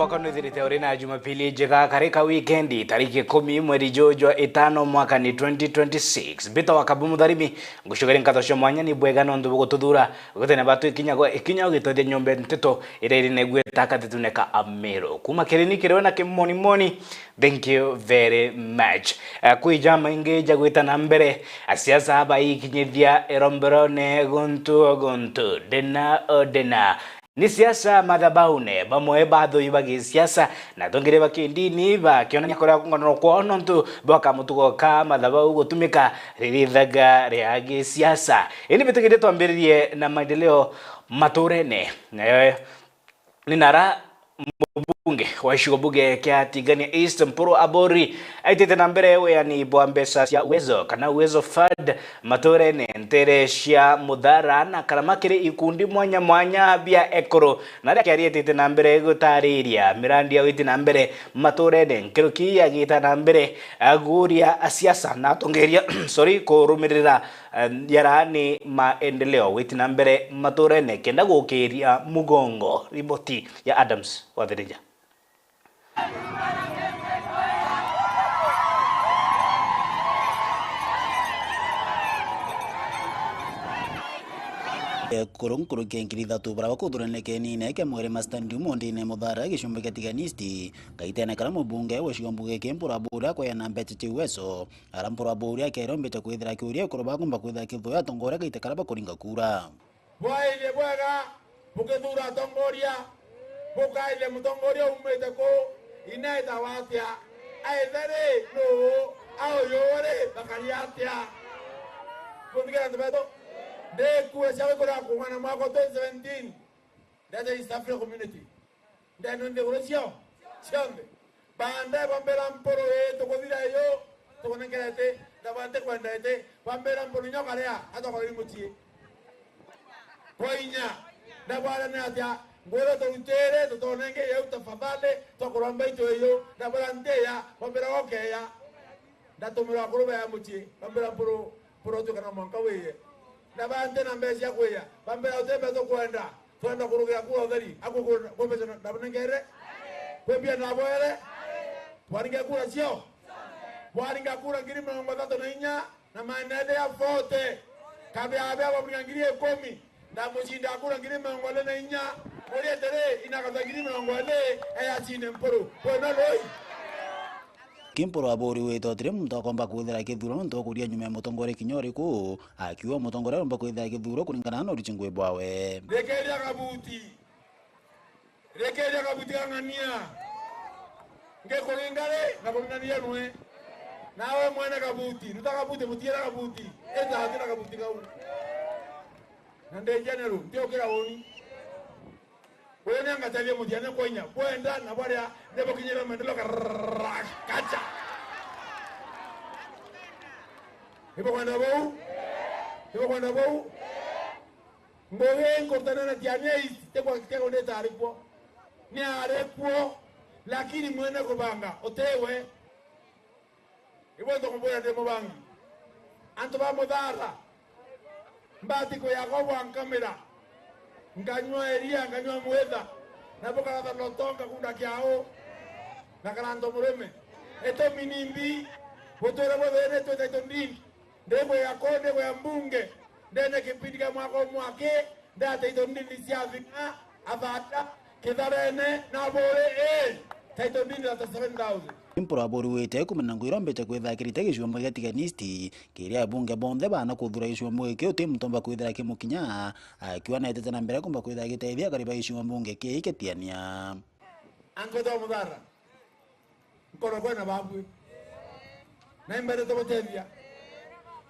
Mwaka nuthirite uri na Jumapili njega karika weekendi tariki 10 mweri Jojo itano mwaka ni 2026 bita wakabu mutharimi ngushugari nkatosho mwanya ni bwega no ndugo tuthura gutene batu ikinya gitothia nyombe nteto ire negwe takatetuneka amero kuma kirini kirona kimoni. Thank you very much. Kuijama ingeja gwita na mbere asiasa haba ikinyithia eromberone guntu dena ni siasa madhabaune bamwe batho ibagi siasa na tongire bakindini bakionania kora ngono kwa nontu baka mutugo ka madhabau gutumika ririthaga riagi siasa ini bitegede twambiririe na maendeleo maturene ninara mbunge wa Shikobuge kia Tigania East Mpuru Abori aitete na mbere we yani boambesa cia Uwezo kana Uwezo Fund maturene ntere cia Mudhara na karamakire ikundi mwanya bia ekoro na ria kiarietete na mbere gutariria mirandi ya witi na mbere maturene nkiruki agita na mbere aguria siasa na tongeria sorry kurumirira yarani maendeleo witi na mbere maturene kenda gukiria mugongo riboti ya Adams Wathereja. Kurungkuru kenkirida tu bravo kudurane kenine ke mwere mastandi mondine Mudhara gishumbe katiganisti kaitene karamu bunge wa Shikobuge kempura bura kwa yana mbetete Uwezo arampura bura ke rombete kwithira kiuria kuroba kumba kwithira kithoya tongora kaite karaba kuringa kura bwaile bwaga bukethura tongoria bukaile mutongoria umete ko inaita watia aidere no aoyore bakariatia kundiga ndebeto de kuweza kula kuwana mwako 2017 that is East African community then on the ratio chambe bande bambela mporo to kodira yo to konengerete da bande kwenda ete bambela mporo nyokalea hata kwa limutie koinya da bala ne atia ngoro to utere to tonenge yo tafadhali to kuramba ito yo da bala ndeya bambela okeya da tumira kuruba ya mutie bambela mporo to kana mwanka weye na bande na mbezi ya kweya bambela utembe to kwenda twenda kurugira kuwa udhari akukura kwembezo na bunengere kwebia na boele waringa kura sio waringa kura ngiri 34 na manede ya vote kabya abya waringa ngiri 10 na mushinda kura ngiri 44 ore tere inakaza ngiri 44 ya chine mporo bona loi Kimpuru Abori wetotire muntu komba kwithira kithuro ndo kuria nyume mutongore kinyori ku akiwa mutongore romba kwithira kithuro kuringana na richingwe bwawe rekeria kabuti angania ngekolingale na bomnania nwe nawe mwene kabuti nutakabuti mutiera kabuti enda hatira kabuti kau nande general ndio kira woni wena ngatalie mutiane konya kwenda na bwana nebo kinyera maendeleo kacha ibo kwenda bau ngohe ngortana na tiane teko ne tarikwo ni arekwo lakini mwene kubanga otewe ibo ndo kumboya demo bangi anto ba Mudhara mbati ko yakobo an kamera nganywa eria nganywa mwetha na boka na lotonga kunda kiao na karando mureme eto minimbi botera bodere to taitondini ndebo ya konde ya mbunge ndene kipindi mwako mwake ndate itondini siafika avata kitharene na bore taitondini ata 7000 Kimpuru Abori wete kumena ngwirombete kwithakirite gicumba gia Tiganisti kiria bunge bonthe bana kuthura gicumba giki uti mutomba kwithira kimukinya akiwa na etete na mbere kumba kwithira giteithia kariba gicumba bunge kiiketiania ango to Mudhara nkoro kwena babwe na mbere to gutethia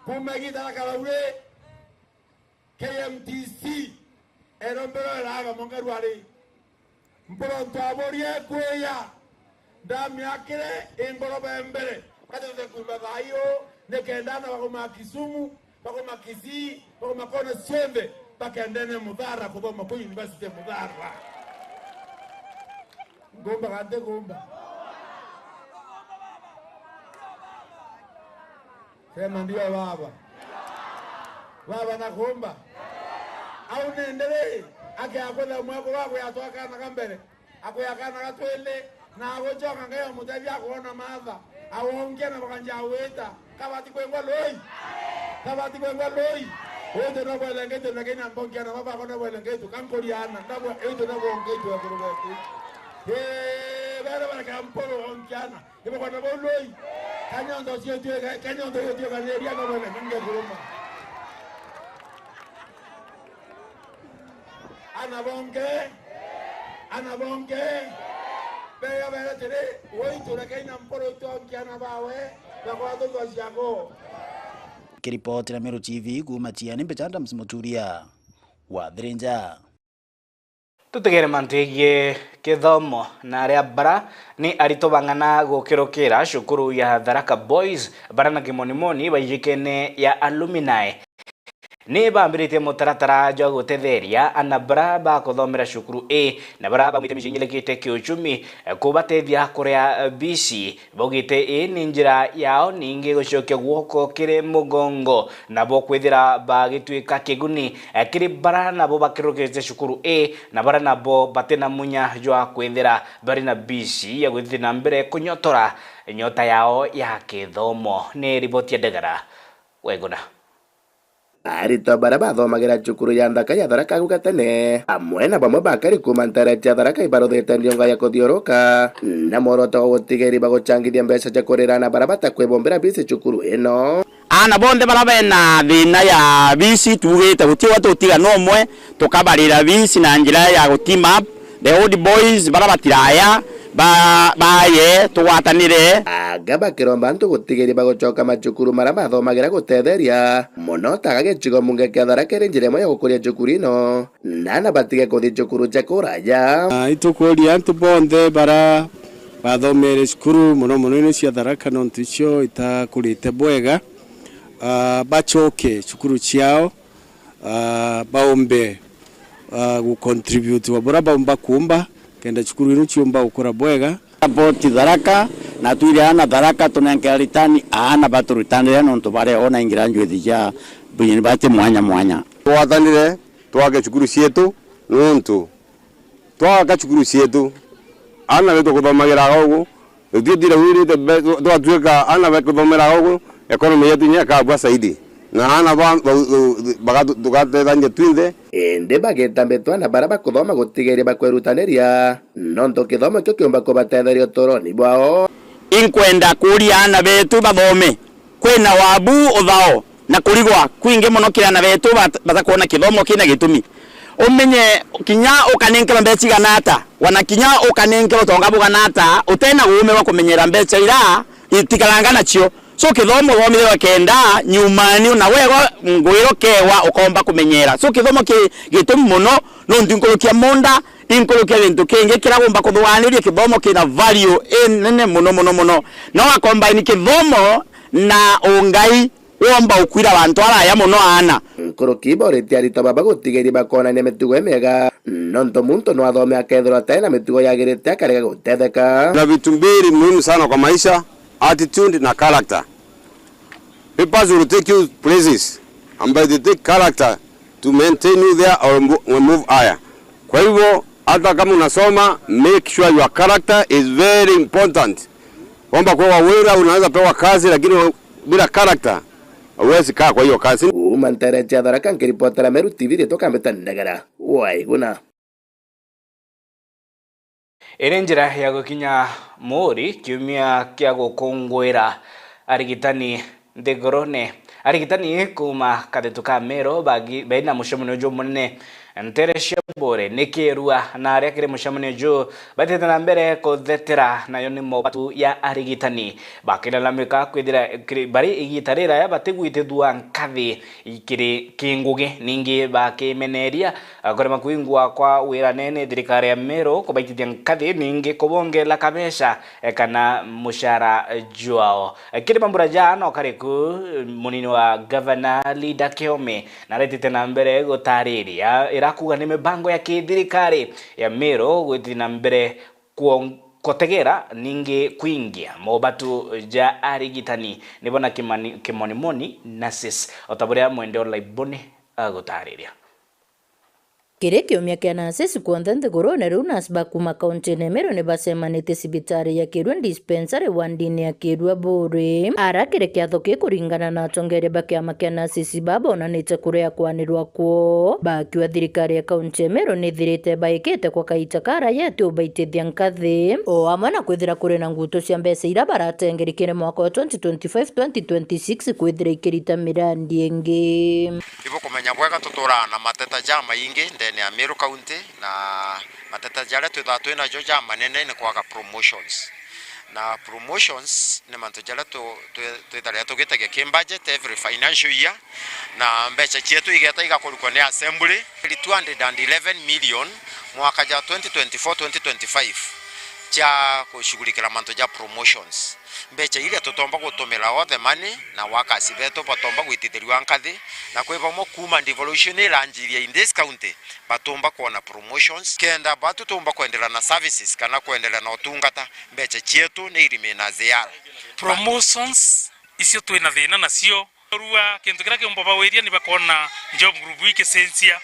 kuma gita kalaure KMTC erombero raga mongarwari mporo Abori ekweya ndami akire ingoro bembere kati kumba bayo nekendana bakoma Kisumu bakoma Kisii bakoma kona Sembe bakendene Mudhara kuboma ku University Mudhara gomba kade gomba sema ndio baba na gomba au nendele ake akwenda mwako wako yatoka na kambere akuyakana katwele na agochoka ngayo mutavya kuona madha awongea na bakanja aweta kabati kwengwa loi wote na bwela ngeto na kenya mbongia na baba kona bwela ngeto kankoriana ndabwa eto na bongeto ya kurubeti bara kampolo onkiana ibo kona boloi kanyondo sio tu kaneria na bwela nge kuruma anabonge bega tere woito na kenya mpolo tu onkiana bawe na kwa ndo siago. Kiripoti na Meru TV kumatiani Mbechanda Msimuturia wa Thirinja. Tutegere mantegie kithomo na aria bara ni arito bang'ana gukirukira cukuru ya Tharaka Boys bara na kimonimoni baijikene ya alumni ni bambirite mutaratara jwa gutetheria anabara ba kuthomera cukuru na bara bamwite micingilekite kiuchumi kubatethia kuria BC bogite ni njira yao ningi gucokia guoko kiri mugongo nabo kwithira bagituika kiguni kiri bara nabo bakirukite cukuru na bara nabo batena munya jwa kwithira bari na BC ya guthi na mbere kunyotora nyota yao ya kithomo. Ni riboti ya Degara Weguna. Arito bara bathomagira cukuru ya Nthaka ya Tharaka gugatene amwe na bamwe bakari kumantara cia Tharaka ibarothete ndionga ya kuthiuruka na moroto gutigeri bagucangithia mbeca cia kurirana bara batakwibombera bisi cukuru ino ana bonde bara bena thina ya bisi tugite gutiwa tutiga no mwe tukabarira bisi na njira ya gutima the old boys bara batiraya baye tuwatanire agaba kiromba ntu gutigeri bagucoka macukuru mara bathomagira gutetheria muno taga gicigo munge kia Tharaka iri njira imwe ya gukuria cukuru ino nana batige kuthi cukuru cia kuraya itukuria antu bonthe bara bathomere cukuru muno ino cia Tharaka nontu icio itakurite bwega bacoke cukuru ciao baombe gucontribute wabora baomba kumba kenda cukuru ino ciomba ukora bwega support Tharaka na tuiriana Tharaka tunenkera ritani ana baturutanire nontu bare ona ingira njwethi ja bini bate mwanya twatanire twage cukuru cietu nontu twaga cukuru cietu ana beto kuthomagira gogo tutire wirite twatuika ana beto kuthomera gogo economy yetu nyaka bwa saidi na ana bagatu tugatethania twinthe ende bagetambetwa na bara bakuthoma gutigeria bakwerutaniria nontu kithomo kio kiumba kubatetheria uturoni bwao inkwenda kuria ana betu bathome kwina wabu uthao na kurigwa kwingi muno kirana betu batakuona kithomo kina gitumi umenye kinya ukanenkera mbeca ganata wana kinya ukanenkera utonga buganata utena gume wa kumenyera mbeca ira itikaranga nacio so kithomo thomithirwa kenda nyumani na wego ngwiro kewa ukomba kumenyera so kithomo gitumi muno no ndinkurukia monda inkulukia bintu kingi kiragomba kuthwaniria kithomo kina value nene muno no akombaini kithomo na ungai womba ukwira bantu araya muno ana nkurukibo ritiarito baba gutigeri bakona ne mitugo emega nonto muntu no athome akethirwa tena mitugo yagirite akarega gutetheka na vitu mbili muhimu sana kwa maisha attitude na character. People will take you places and by they take character to maintain you there or move higher. Kwa hivyo hata kama unasoma make sure your character is very important. Kwamba kwa wewe unaweza pewa kazi lakini bila character huwezi kaa kwa hiyo kazi. Umantara cia Tharaka nkiripotera Meru TV toka Ndagara Waiguna. Iri njira ya gukinya muri kiumia kia gukungwira arigitani Nthigurune arigitani kuma kathetu ka Meru baina mucemanio jo munene Ntere Shebore nikirua na aria kiri mucemanio jo batete na mbere kuthetera nayo ni mobatu ya arigitani bakilalamika kwithira bari igitarira ya batigwitithua nkathi ikiri kingugi ningi bakimeneria akorema kuingwa kwa wira nene thirikari ya Meru kubaitithia nkathi ningi kubongela kabesha kana mushara jwao kiri mambura jana kariku munini wa Governor Lida Kiome na retete na mbere gutariria irakuga ni mibango ya kithirikari ya Meru gwithi na mbere kotegera ningi kuingia mobatu ja arigitani nibona kimonimoni nasis otaburia mwende olaiboni agutariria Kire kiumia kia Nurses kuonthe nthiguru na riu nurse bakuma kaunti Meru ni bacemanite cibitari ya Kirua dispensary wandini ya Kirua Buri ara kire kiatho kuringana na atongoria ba kiama kia Nurses babonanite kuria kwanirwa kuo bakiwa thirikari ya kaunti Meru ni thirite baikite kwa kaita kara yetu ubaitithia nkathi o amwe na kwithira kuri na nguto cia mbeca ira baratengerikire mwaka wa 2025-2026 kwithira ikirita mirandi ingi ivo kumenya bwega tutura na mateta jama ingi ndene ya Meru County na mateta jale twina jo jama nene ni kwaga promotions na promotions ni mantu jale twitharia tugitagia kim budget every financial year na mbeca cietu igeta igakurikwo ni assembly 211 million mwaka ja 2024-2025 cha kushughulikira mantu ja promotions mbeca ile tutomba gutumira othe money na wakasi beto batomba gwitithiriwa nkathi na kwivamo kuma devolution iranjiria in this county batomba kuona promotions kenda batu tomba kuendelea na services kana kuendelea na utungata mbeca cietu ni irimena ziara promotions icio twina thina nacio rua kintu kira kiomba baweria ni bakona job group wiki sensia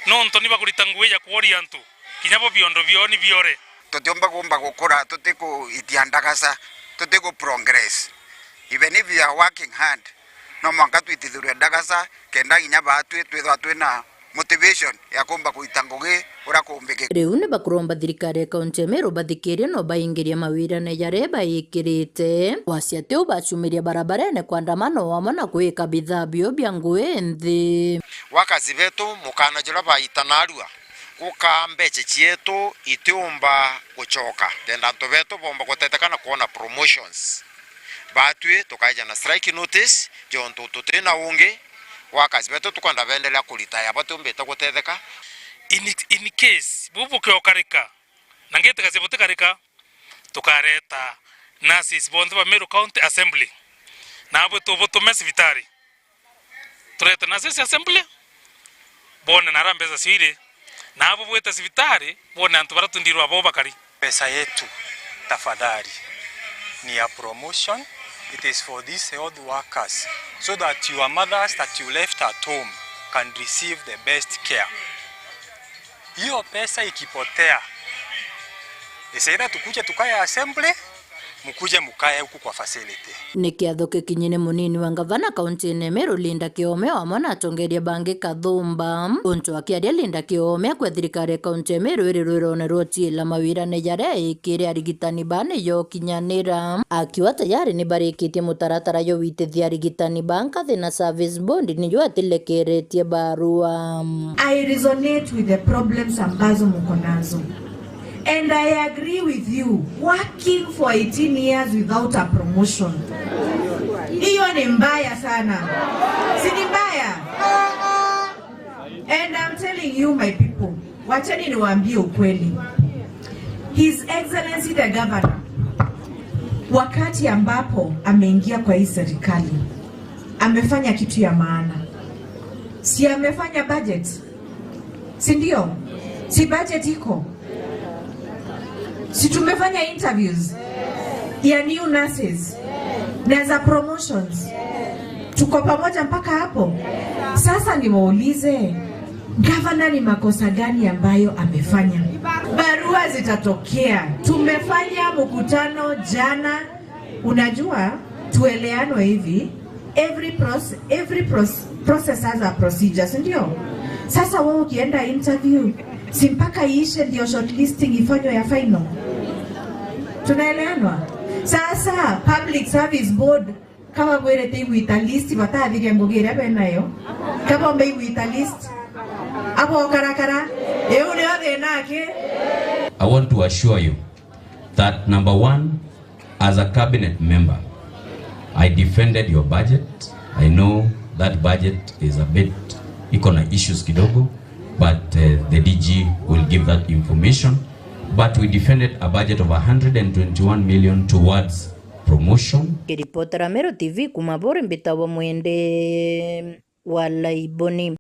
no ntoni bagurita nguya kuoria antu kinyabo biondo bioni biore tutomba gumba gukura tutiko itiandagasa tutiko progress even if you are working hard no mwanga twitithuria ndagasa kenda ginya batu twithwa twina motivation ya kumba kuitangugi ura kumbike riu ni bakuromba thirikari ya kaunti Meru bathikiria no baingiria mawira na yare baikirite wasiate ubacumiria barabarene kwandamano wamo na kuika bithaa bio bia ngui nthi wakazi betu mukana jura baitanarua kuka mbeche cietu itiumba gucoka tenda antu betu bomba gutetekana kuona promotions batwi tukaija na strike notice jonto tutina ungi wakazi betu tukanda bendelea kulitaya batu mbeta gutetheka in case bubu kyokarika nangete kazibutekarika tukareta Nurses bonde ba Meru County Assembly na abo tubutume civitari tureta Nurses Assembly bone narambeza sire na abo bweta civitari bone antu baratundirwa abo bakari pesa yetu tafadhali ni ya promotion. It is for these health workers so that your mothers that you left at home can receive the best care. Hiyo pesa ikipotea isaida tukuje tukaya assembly mukuje mukae huku kwa facility. Ni kiatho kikinyine munini wa gavana kaunti Meru Linda Kiome wa mwana atongeria bangi Kathumba untu akiaria Linda Kiome kwa thirikari kaunti Meru iri rwirone rwotila mawira ne yare ikiri arigitani bane yo kinyanira akiwa tayari ni barikitie mutaratara yo witithia arigitani banka thina service bond ni yo atilekeretie barua. I resonate with the problems ambazo mko nazo. And I agree with you, working for 18 years without a promotion. Hiyo ni mbaya sana. Si ni mbaya? And I'm telling you my people, wacheni niwaambie ukweli. His Excellency the Governor, wakati ambapo ameingia kwa hii serikali, amefanya kitu ya maana. Si amefanya budget? Si ndio? Si budget iko? Si tumefanya interviews ya new nurses na za promotions, tuko pamoja mpaka hapo. Sasa niwaulize governor, ni makosa gani ambayo amefanya? Barua zitatokea. Tumefanya mkutano jana, unajua tueleano hivi, every process has a procedure, ndio? Sasa wewe ukienda interview si mpaka iishe ndio shortlisting ifanywe ya final. Tunaeleanwa? Sasa Public Service Board kama gwirete igwita list batathiria ngugire benayo kama mbe igwita list abo karakara eu ni othe nake. I want to assure you that number one, as a cabinet member, I defended your budget. I know that budget is a bit iko issues kidogo, but the DG will give that information. But we defended a budget of 121 million towards promotion. Kiripotera Meru TV kumabore mbitawa mwende walaiboni.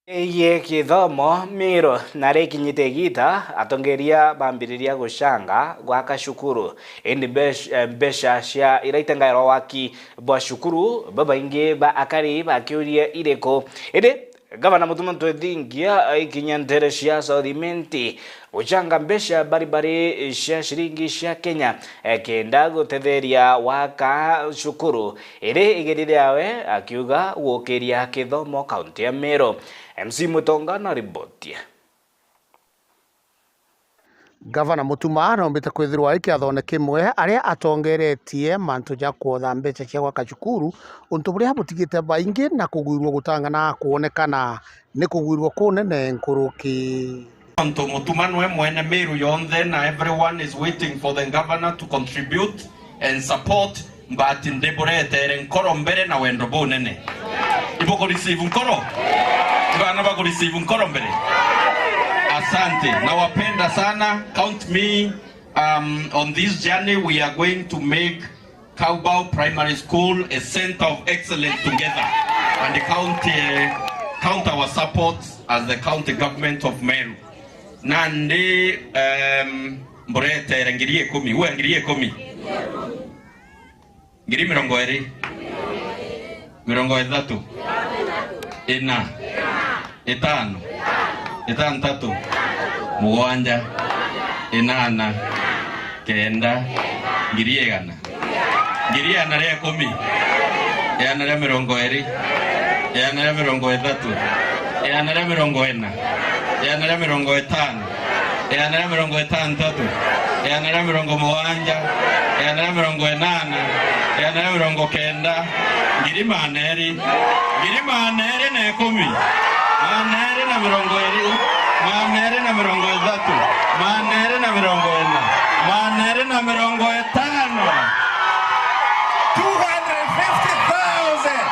Iye kithomo Meru nare kinyite gita atongeria bambiriria gucanga gwaka cukuru indi mbeca cia iraitengairwo waki bwa cukuru babaingi ba akari bakiuria iriko indi Gavana Mutuma Ntwethingia ikinya ntere cia Southimenti guchanga mbesha baribari cia shiringi cia Kenya kenda gutetheria waka cukuru iri igirire yawe akiuga gukiria kithomo kaunti ya Meru. MC Mutonga na riboti. Gavana Mutuma nombite kwithirwa ikiathone kimwe aria atongeretie mantu ja kuotha mbeca cia gwaka cukuru untu buria butigite baingi na kugwirwo gutangana kuonekana ni kugwirwo kunene nkuruki. Anto Mutuma nwe mwene Meru yonthe na everyone is waiting for the governor to contribute and support but ndeboretere nkoro mbere na wendo bunene. Ibo ko receive nkoro? Bana ba ko receive nkoro mbere? Asante, nawapenda sana. Count me on this journey. We are going to make Kaubau Primary School a center of excellence together and count our support as the county government of Meru. Nande mborete ngirie 10, uwe ngirie 10. Ngiri 20. 30. Ina. Itano. Itantatu. Mugwanja. Inana. Kenda. Ngiri egana. Ngiri ana ria 10. Yana ria 20. Yana ria 30. Yana ria 40. Yana ria 50. Yana ria 60. Yana ria 70. Yana ria 80. Yana ria 90. Ngiri maneri. Ngiri maneri na 10. Manere na 20, manere na 30, manere na 40, manere na 50. 250,000.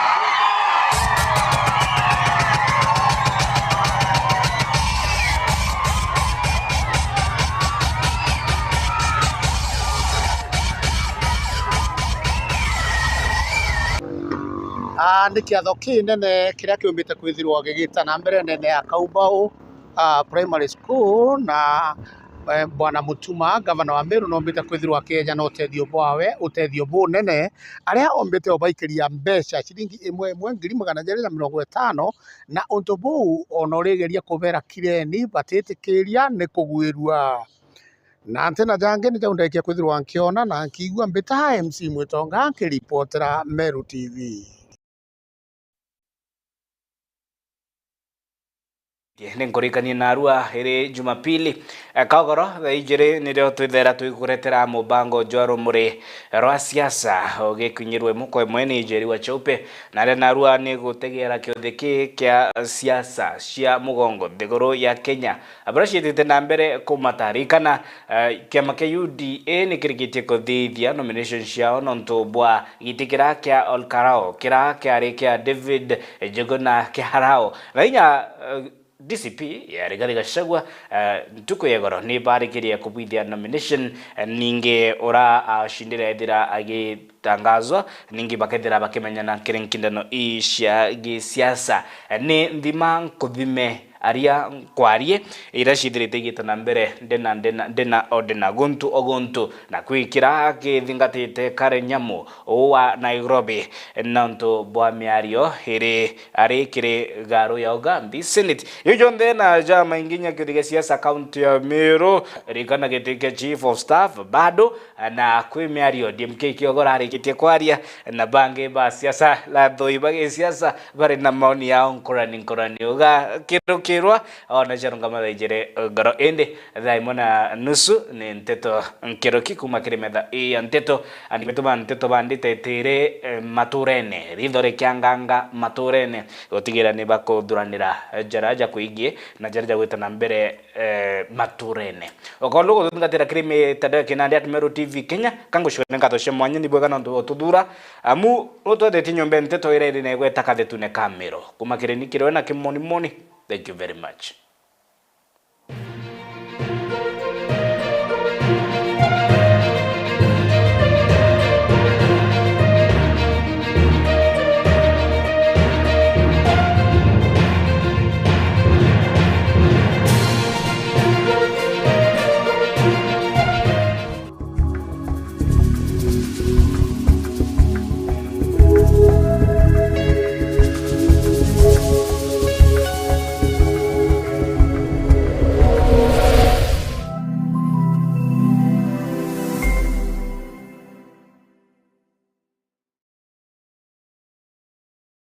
Nĩ kĩatho kĩnene kĩrĩa kĩũmbĩte kwithirwo gĩgĩta na mbere nene ya Kaubau Primary School na Bwana Mutuma gavana wa Meru nombĩte kwithirwo akĩenja na ũteithio bunene arĩa ombĩte obaikiria mbeca ciringi 1,250 na ũndũ bũu ona ũrĩgeria kũbera kireni batĩtĩkĩria nĩ kũgwĩrua na tena jange nĩ jaundekia kwithirwo nkĩona na nkĩigua mbĩta MC Mutonga nkĩripotera Meru TV. Nĩngũrĩkania na Arua ĩrĩ Jumapili Kaogoro thaa igĩrĩ nĩrĩo twĩthera twĩkũretera mũbango njwa rũmũrĩ rwa siasa ũgĩkinyĩrwo mũko ĩmwe nĩ Njeri wa Chaupe na arĩa na Arua nĩ gũtegera kĩũthĩ kĩa siasa cia mũgongo thĩgũrũ ya Kenya abara ciĩtĩte na mbere kũmatarĩkana kĩama kĩa UDA nĩ kĩrĩkĩtie kũthithia nomination ciao nontu bwa gĩtĩkĩra kĩa Olkarao kĩra kĩarĩ kĩa David Njuguna Kĩharao na inya DCP ya Rigathi Gachagua ntuko yegoro ni barikiria kubithia nomination ninge ora ashindira ethira agitangazwa ninge bakethira bakimenyana kirinkindano cia gisiasa ni nthima nkuthime aria kwarie irashithirite igitana mbere ndena odena gontu na kwikira kithingatite Karen Nyamu wa Nairobi nanto bwa miario iri arikire garo ya Ugambi Senate yonthe na jama inginya kithiga siasa county ya Meru rikana gitike chief of staff bado na kwi miario DMK kiogora arikitie kwaria na bange ba siasa la thoi bage siasa bari na maoni yao nkorani uga kirwa ona jarunga mathejere garo ende thaimona nusu ni nteto nkiroki kuma kirimetha nteto andimetuma nteto bandite tire maturene rithore kianganga maturene gotigira ni bakudhuranira jaraja kuigie na jaraja gwitana mbere maturene okolo tungatira krime tada kinandi Meru TV Kenya kango shone ngatoshe mwanya ni bwega ndo tudura amu otode tinyombe nteto ire ne gweta kadetune kamero kuma kireni kirona kimoni. Thank you very much.